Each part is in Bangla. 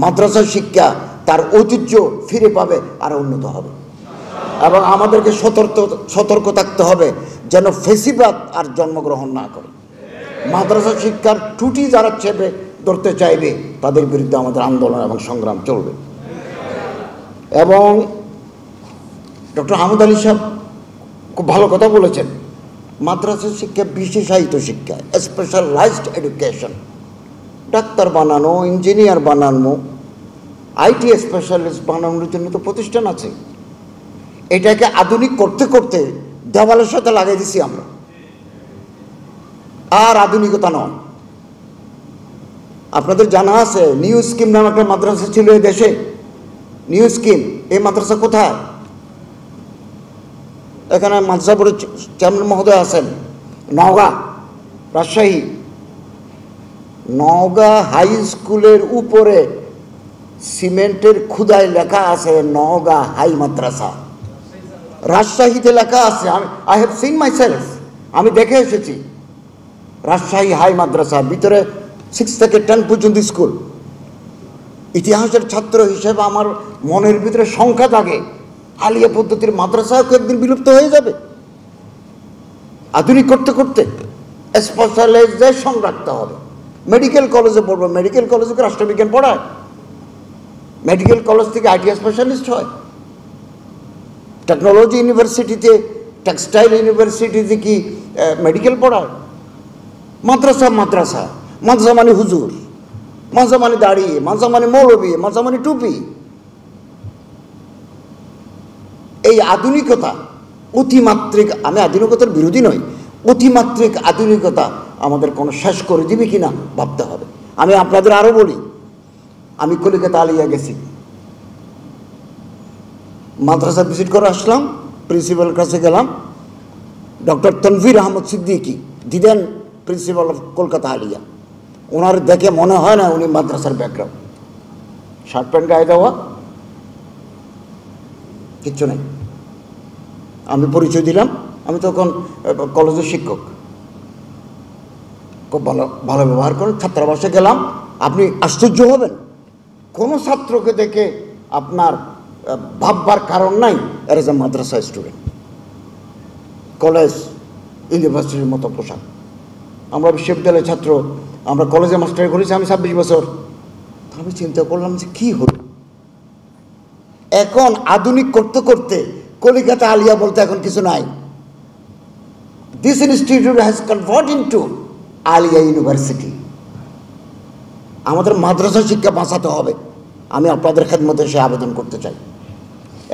মাদ্রাসা শিক্ষা তার ঐতিহ্য ফিরে পাবে আর উন্নত হবে। এবং আমাদেরকে সতর্ক থাকতে হবে যেন ফেসিবাদ আর জন্মগ্রহণ না করে। মাদ্রাসা শিক্ষার ত্রুটি যারা চেপে ধরতে চাইবে তাদের বিরুদ্ধে আমাদের আন্দোলন এবং সংগ্রাম চলবে। এবং ডক্টর আহমদ আলী সাহেব খুব ভালো কথা বলেছেন, মাদ্রাসা শিক্ষা বিশেষায়িত শিক্ষা, স্পেশালাইজড এডুকেশন। ডাক্তার বানানো, ইঞ্জিনিয়ার বানানো, আইটি স্পেশালিস্ট বানানোর জন্য তো প্রতিষ্ঠান আছে। এটাকে আধুনিক করতে করতে দেওয়ালের সাথে লাগাই দিছি আমরা, আর আধুনিকতা নয়। আপনাদের জানা আছে নিউ স্কিম নামে একটা মাদ্রাসা ছিল এই দেশে, নিউ স্কিম। এই মাদ্রাসা কোথায়? এখানে মাদ্রাসা বোর্ডের চেয়ারম্যান মহোদয় আছেন, নওগাঁ, রাজশাহী। নওগাঁ হাই স্কুলের উপরে সিমেন্টের খুদায় লেখা আছে নওগাঁ হাই মাদ্রাসা। রাজশাহীতে লেখা আছে, I have seen my self, আমি দেখে এসেছি। রাজশাহী হাই মাদ্রাসা, ভিতরে 6 থেকে 10 পর্যন্ত স্কুল। ইতিহাসের ছাত্র হিসেবে আমার মনের ভিতরে সংখ্যা জাগে, আলিয়া পদ্ধতির মাদ্রাসাও একদিন বিলুপ্ত হয়ে যাবে। আধুনিক করতে করতে স্পেশালাইজেশন রাখতে হবে। মেডিকেল কলেজে পড়বো, মেডিকেল কলেজে রাষ্ট্রবিজ্ঞান পড়ায়, মেডিকেল কলেজ থেকে আইটি স্পেশালিস্ট হয়। টেকনোলজি ইউনিভার্সিটিতে, টেক্সটাইল ইউনিভার্সিটিতে কি মেডিকেল পড়ায়? মাদ্রাসা মাদ্রাসা, মাদ্রাসা মানে হুজুর, মাদ্রাসা মানে দাড়ি, মাদ্রাসা মানে মৌলবি, মাদ্রাসা মানে টুপি। এই আধুনিকতা অতিমাত্রিক, আমি আধুনিকতার বিরোধী নই, অতিমাত্রিক আধুনিকতা আমাদের কোনো শেষ করে দিবে কিনা ভাবতে হবে। আমি আপনাদের আরও বলি, আমি কলিকাতা আলিয়া গেছি, মাদ্রাসা ভিজিট করে আসলাম, প্রিন্সিপালের কাছে গেলাম। Doctor Tanvir Ahmad Siddiqui, the then principal of Kolkata Aliah. ওনার দেখে মনে হয় না উনি মাদ্রাসার ব্যাকগ্রাউন্ড, শার্ট প্যান্ট গায়ে দেওয়া, কিচ্ছু নেই। আমি পরিচয় দিলাম, আমি তখন কলেজের শিক্ষক। খুব ভালো ভালো ব্যবহার করেন। ছাত্রাবাসে গেলাম, আপনি আশ্চর্য হবেন, কোনো ছাত্রকে দেখে আপনার ভাববার কারণ নাই এর as a Madrasa student. College ইউনিভার্সিটির মতো পোশাক। আমরা বিশ্ববিদ্যালয়ের ছাত্র, আমরা কলেজে মাস্টারি করেছি আমি 26 বছর। আমি চিন্তা করলাম যে কী হলো। এখন আধুনিক করতে করতে কলিকাতা আলিয়া বলতে এখন কিছু নাই। This institute has convert into Aliah university. আমাদের মাদ্রাসা শিক্ষা বাঁচাতে হবে। আমি আপনাদের খেদমতে সে আবেদন করতে চাই।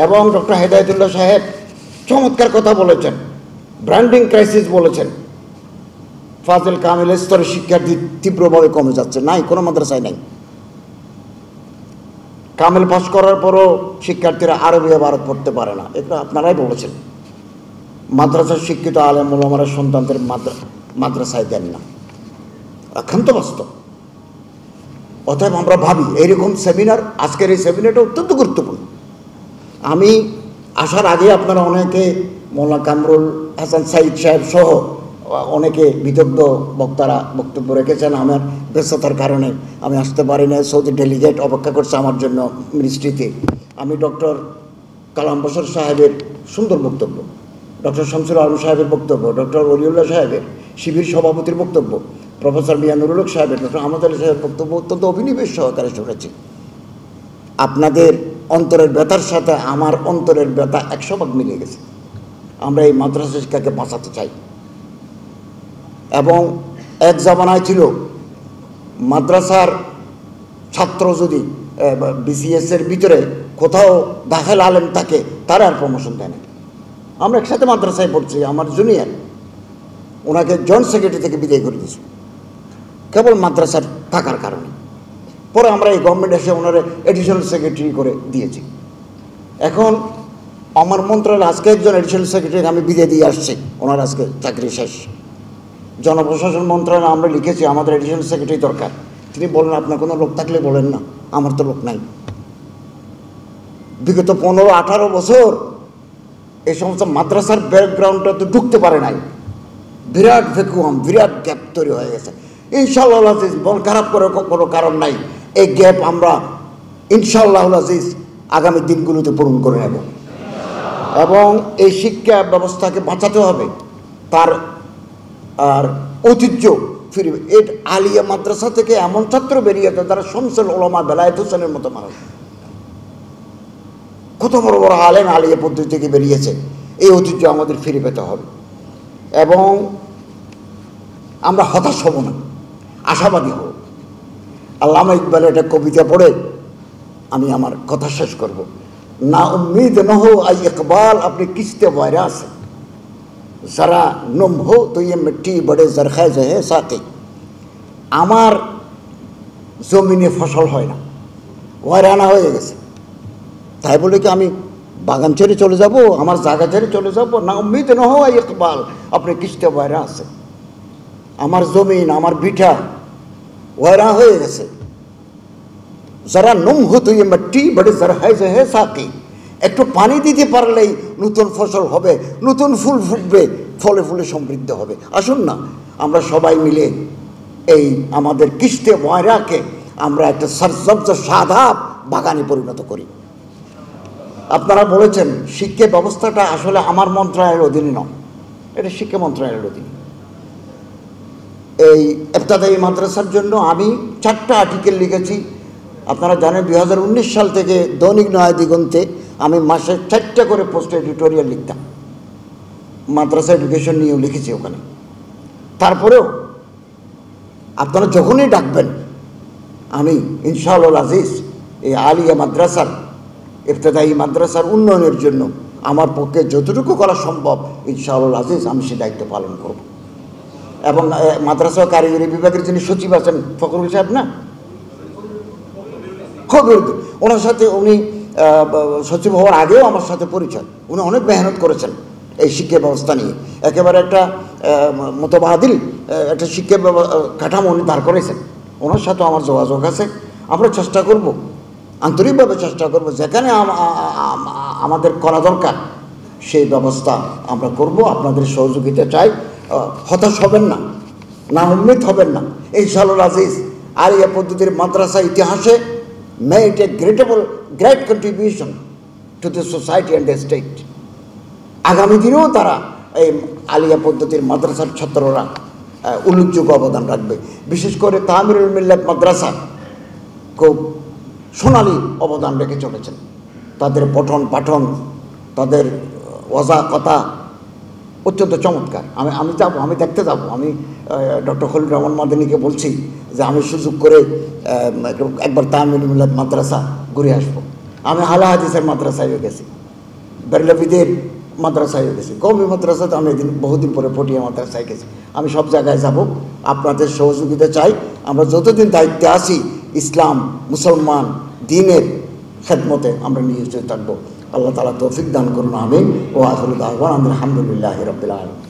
এবং ডক্টর হেদায়েতুল্লাহ সাহেব চমৎকার কথা বলেছেন, ব্র্যান্ডিং ক্রাইসিস বলেছেন। ফাজিল কামিল স্তরের শিক্ষার্থী তীব্রভাবে কমে যাচ্ছে, নাই, কোনো মাদ্রাসায় নাই। কামিল পাস করার পরও শিক্ষার্থীরা আরবি ভারত পড়তে পারে না, এটা আপনারাই বলেছেন। মাদ্রাসার শিক্ষিত আলেম ওলামারা সন্তানদের মাদ্রাসায় দেন না, একান্ত বাস্তব। অতএব আমরা ভাবি এইরকম সেমিনার, আজকের এই সেমিনারটা অত্যন্ত গুরুত্বপূর্ণ। আমি আসার আগে আপনারা অনেকে মৌলানা কামরুল হাসান সাইদ সাহেব সহ অনেকে বিদগ্ধ বক্তারা বক্তব্য রেখেছেন। আমার ব্যস্ততার কারণে আমি আসতে পারি না। সৌদি ডেলিগেট অপেক্ষা করছে আমার জন্য মিনিস্ট্রিতে। আমি ডক্টর কালাম বশর সাহেবের সুন্দর বক্তব্য, ডক্টর শামসুল আলম সাহেবের বক্তব্য, ডক্টর ওলিউল্লাহ সাহেবের, শিবির সভাপতির বক্তব্য, প্রফেসর মিয়ানুর হক সাহেবের, ডক্টর আহমদ আলী সাহেবের বক্তব্য অত্যন্ত অভিনিবেশ সহকারে শুনেছি। আপনাদের অন্তরের ব্যথার সাথে আমার অন্তরের ব্যথা 100 ভাগ মিলে গেছে। আমরা এই মাদ্রাসা শিক্ষাকে বাঁচাতে চাই। এবং এক জামানায় ছিল মাদ্রাসার ছাত্র যদি বিসিএসের ভিতরে কোথাও দাখিল আলেম থাকে তারা আর প্রমোশন দেয় না। আমরা একসাথে মাদ্রাসায় পড়ছি, আমার জুনিয়র, ওনাকে জয়েন্ট সেক্রেটারি থেকে বিদায় করে দিয়েছি কেবল মাদ্রাসার থাকার কারণে। পরে আমরা এই গভর্নমেন্ট এসে ওনারে এডিশনাল সেক্রেটারি করে দিয়েছি। এখন আমার মন্ত্রণালয় আজকে একজন এডিশনাল সেক্রেটারি আমি বিদায় দিয়ে আসছি, ওনার আজকে চাকরি শেষ। জনপ্রশাসন মন্ত্রণালয়ে আমরা লিখেছি আমাদের এডিশনাল সেক্রেটারি দরকার। তিনি বলেন আপনার কোনো লোক থাকলে বলেন না, আমার তো লোক নাই। বিগত 15-18 বছর এই সমস্ত মাদ্রাসার ব্যাকগ্রাউন্ডটা তো ঢুকতে পারে নাই। বিরাট ভ্যাকুয়াম, বিরাট গ্যাপ তৈরি হয়ে গেছে। ইনশাআল্লাহ মন খারাপ করে কোনো কারণ নাই। এই গ্যাপ আমরা ইনশাআল্লাহুল আজিজ আগামী দিনগুলোতে পূরণ করে নেব এবং এই শিক্ষা ব্যবস্থাকে বাঁচাতে হবে, তার আর ঐতিহ্য ফিরবে। এই আলিয়া মাদ্রাসা থেকে এমন ছাত্র বেরিয়েছে যারা শামসুল উলামা বেলায়েত হোসেনের মতো মানুষ, কত বড় বড় আলেম আলিয়া পদ্ধতি থেকে বেরিয়েছে। এই ঐতিহ্য আমাদের ফিরে পেতে হবে এবং আমরা হতাশ হব না, আশাবাদী হব। আল্লামা ইকবালের একটা কবিতা পড়ে আমি আমার কথা শেষ করব। না উম্মীদ ন হো আই ইকবাল আপনি কিস্তে বয়রা আছে, যারা নম হো তো ইয়ে মিট্টি বড়ে জরখায় জহে সাথে। আমার জমিনে ফসল হয় না, ওয়ারানা হয়ে গেছে, তাই বলে কি আমি বাগান ছেড়ে চলে যাব, আমার জায়গা ছেড়ে চলে যাব? না উম্মীদ ন হো আই ইকবাল আপনি কিস্তে বয়রা আছে, আমার জমিন আমার ভিটা ওয়ারা হয়ে গেছে। যারা নুম হতো ইয়ে মাটি বড়ে জরখায় জহে সাকি, একটু পানি দিতে পারলেই নতুন ফসল হবে, নতুন ফুল ফুটবে, ফলে ফুলে সমৃদ্ধ হবে। আসুন না আমরা সবাই মিলে এই আমাদের কিস্তে ময়রাকে আমরা একটা সরসব্জ সাদাব বাগানে পরিণত করি। আপনারা বলেছেন শিক্ষা ব্যবস্থাটা আসলে আমার মন্ত্রণালয়ের অধীনে নয়, এটা শিক্ষা মন্ত্রণালয়ের অধীনে। এই ইবতেদায়ী মাদ্রাসার জন্য আমি 4টা আর্টিকেল লিখেছি। আপনারা জানেন 2019 সাল থেকে দৈনিক নয়া দিগন্তে আমি মাসে 4টা করে পোস্ট এডিটোরিয়াল লিখতাম, মাদ্রাসা এডুকেশন নিয়েও লিখেছি ওখানে। তারপরেও আপনারা যখনই ডাকবেন আমি ইনশাআল্লাহ আজিজ এই আলিয়া মাদ্রাসার ইবতেদায়ী মাদ্রাসার উন্নয়নের জন্য আমার পক্ষে যতটুকু করা সম্ভব ইনশাআল্লাহ আজিজ আমি সে দায়িত্ব পালন করব। এবং মাদ্রাসা কারিগরি বিভাগের যিনি সচিব আছেন ফখরুল সাহেব, না খবর, ওনার সাথে উনি সচিব হওয়ার আগেও আমার সাথে পরিচয়, উনি অনেক মেহনত করেছেন এই শিক্ষা ব্যবস্থা নিয়ে। একেবারে একটা মতবাদিল একটা শিক্ষা কাঠামো উনি দাঁড় করেছেন, ওনার সাথেও আমার যোগাযোগ আছে। আমরা চেষ্টা করব, আন্তরিকভাবে চেষ্টা করব, যেখানে আমাদের করা দরকার সেই ব্যবস্থা আমরা করব। আপনাদের সহযোগিতা চাই, হতাশ হবেন না, না উম্মিদ হবেন না। ইনশাআল্লাহ আজিজ আলিয়া পদ্ধতির মাদ্রাসা ইতিহাসে made a great contribution to the society and the state. আগামী দিনেও তারা এই আলিয়া পদ্ধতির মাদ্রাসার ছাত্ররা উল্লেখযোগ্য অবদান রাখবে। বিশেষ করে তামিরুল মিল্লাত মাদ্রাসা খুব সোনালি অবদান রেখে চলেছেন। তাদের পঠন পাঠন, তাদের ওয়াজা কথা অত্যন্ত চমৎকার। আমি যাব, আমি দেখতে যাব। আমি ডক্টর খলিল রহমান মাদানীকে বলছি যে আমি সুযোগ করে একবার তামিল মিলাদ মাদ্রাসা ঘুরে আসবো। আমি আলা হাদিসের মাদ্রাসায়ও গেছি, বেরলভিদের মাদ্রাসায়ও গেছি, কওমি মাদ্রাসাতে আমি বহুদিন পরে পটিয়া মাদ্রাসায় গেছি। আমি সব জায়গায় যাব, আপনাদের সহযোগিতা চাই। আমরা যতদিন দায়িত্বে আছি ইসলাম মুসলমান দ্বীনের খেদমতে আমরা নিয়োজিত থাকবো। আল্লাহ তাআলা তৌফিক দান করুন, আমিন। ও আখিরু দাওয়ানা আলহামদুলিল্লাহি রাব্বিল আলামিন।